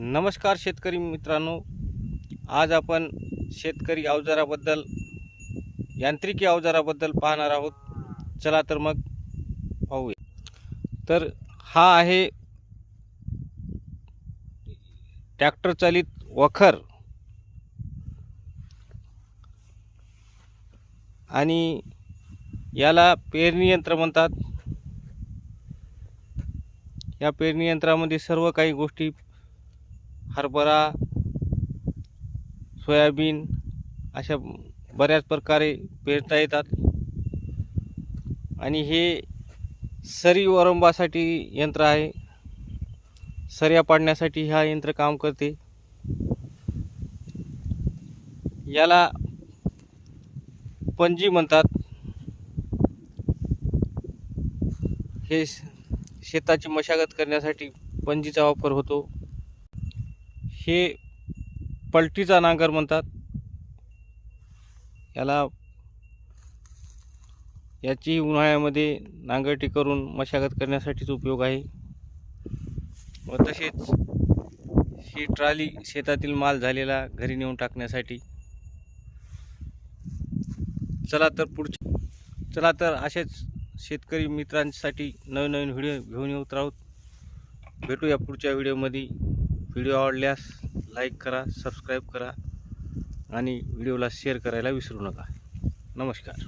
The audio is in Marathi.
नमस्कार शेतकरी मित्रांनो, आज आपण शेतकरी अवजाराबद्दल यांत्रिकी अवजाराबद्दल पाहणार आहोत. चला तर मग पाहूया. तर हा आहे ट्रॅक्टर चालित वखर आणि याला पेरणी यंत्र म्हणतात. या पेरणी यंत्रामध्ये सर्व काही गोष्टी हरभरा, सोयाबीन अशा बऱ्याच प्रकारे पेरता येतात. आणि हे सरी वरंबासाठी यंत्र आहे. सऱ्या पाडण्यासाठी हा यंत्र काम करते. याला पंजी म्हणतात. हे शेताची मशागत करण्यासाठी पंजीचा वापर होतो. हे पलटीचा नांगर म्हणतात. याची उन्हाळ्यामध्ये नांगरटी करून मशागत करण्यासाठीच उपयोग आहे. व तसेच ही ट्रॉली शेतातील माल झालेला घरी नेऊन टाकण्यासाठी. चला तर असेच शेतकरी मित्रांसाठी नवीन नवीन व्हिडिओ घेऊन येत आहोत. भेटूया पुढच्या व्हिडिओमध्ये. व्हिडिओ आवडल्यास लाईक करा, सबस्क्राईब करा आणि व्हिडिओला शेअर करायला विसरू नका. नमस्कार.